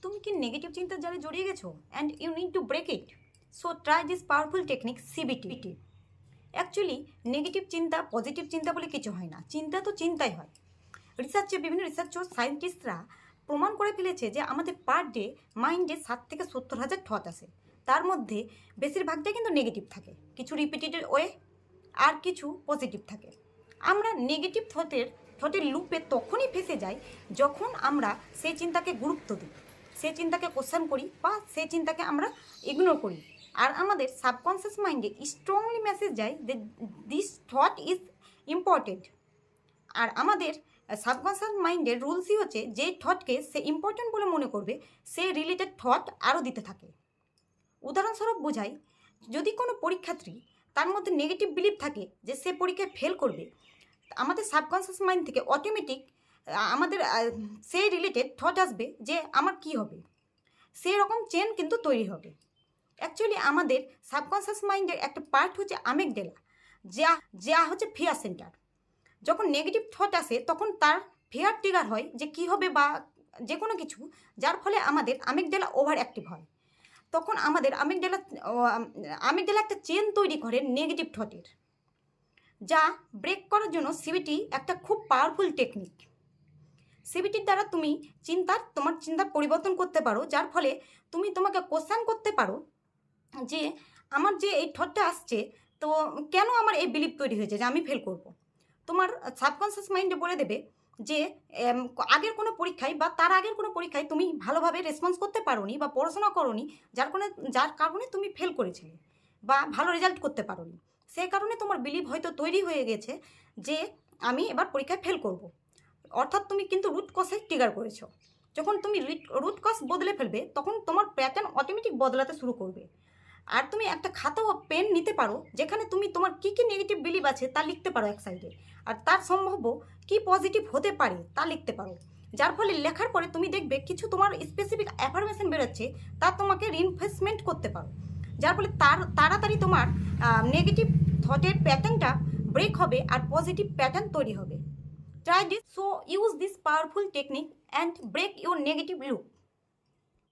তুমি কি নেগেটিভ চিন্তার জালে জড়িয়ে গেছো and you need to break it? So try this powerful technique CBT. Actually negative চিন্তা পজিটিভ চিন্তা বলে কিছু হয় না, চিন্তা তো চিন্তাই হয়। বিভিন্ন রিসার্চ ও সায়েন্টিস্টরা প্রমাণ করে ফেলেছে যে আমাদের পার ডে মাইন্ডে 60 থেকে 70,000 থট আসে। তার মধ্যে বেশিরভাগটাই কিন্তু নেগেটিভ থাকে, কিছু রিপিটেড ওয়ে আর কিছু পজিটিভ থাকে। আমরা নেগেটিভ থটের লুপে তখনই ফেসে যাই যখন আমরা সেই চিন্তাকে গুরুত্ব দিই, সেই চিন্তাকে কোশ্চেন করি বা সেই চিন্তাকে আমরা ইগনোর করি। আর আমাদের সাবকনসিয়াস মাইন্ডে স্ট্রংলি মেসেজ যায় যে দিস থট ইজ ইম্পর্টেন্ট। আর আমাদের সাবকনসিয়াস মাইন্ডের রুলসই হচ্ছে যে থটকে সে ইম্পর্টেন্ট বলে মনে করবে সে রিলেটেড থট আরও দিতে থাকে। উদাহরণস্বরূপ বোঝাই, যদি কোনো পরীক্ষার্থী তার মধ্যে নেগেটিভ বিলিভ থাকে যে সে পরীক্ষায় ফেল করবে, আমাদের সাবকনসিয়াস মাইন্ড থেকে অটোমেটিক আমাদের সেই রিলেটেড থট আসবে যে আমার কি হবে, সেই রকম চেন কিন্তু তৈরি হবে। অ্যাকচুয়ালি আমাদের সাবকনসিয়াস মাইন্ডের একটা পার্ট হচ্ছে আমিগডালা, যা হচ্ছে ফিয়ার সেন্টার। যখন নেগেটিভ থট আসে তখন তার ফিয়ার ট্রিগার হয় যে কী হবে বা যে কোনো কিছু, যার ফলে আমাদের আমিগডালা ওভার অ্যাক্টিভ হয়। তখন আমাদের আমিগডালা একটা চেন তৈরি করে নেগেটিভ থটের, যা ব্রেক করার জন্য সিবিটি একটা খুব পাওয়ারফুল টেকনিক। সিবিটির দ্বারা তুমি তোমার চিন্তার পরিবর্তন করতে পারো, যার ফলে তুমি তোমাকে কোশ্চেন করতে পারো যে আমার যে এই থটটা আসছে, তো কেন আমার এই বিলিভ তৈরি হয়েছে যে আমি ফেল করব। তোমার সাবকনসিয়াস মাইন্ডে বলে দেবে যে আগের কোনো পরীক্ষায় বা তার আগের কোনো পরীক্ষায় তুমি ভালোভাবে রেসপন্স করতে পারোনি বা পড়াশোনা করোনি, যার কারণে তুমি ফেল করেছিলে বা ভালো রেজাল্ট করতে পারোনি। সেই কারণে তোমার বিলিভ হয়তো তৈরি হয়ে গেছে যে আমি এবার পরীক্ষায় ফেল করব। অর্থাৎ তুমি কিন্তু রুট কজে ট্রিগার করেছো। যখন তুমি রুট কজ বদলে ফেলবে তখন তোমার প্যাটার্ন অটোমেটিক বদলাতে শুরু করবে। আর তুমি একটা খাতা ও পেন নিতে পারো, যেখানে তুমি তোমার কী কী নেগেটিভ বিলিভ আছে তা লিখতে পারো এক সাইডে, আর তার সম্ভাব্য কী পজিটিভ হতে পারে তা লিখতে পারো। যার ফলে লেখার পরে তুমি দেখবে কিছু তোমার স্পেসিফিক অ্যাফার্মেশন বেরোচ্ছে, তা তোমাকে রিনফোর্সমেন্ট করতে পারো, যার ফলে তাড়াতাড়ি তোমার নেগেটিভ থটের প্যাটার্নটা ব্রেক হবে আর পজিটিভ প্যাটার্ন তৈরি হবে। Try this, so use this powerful technique and break your negative loop.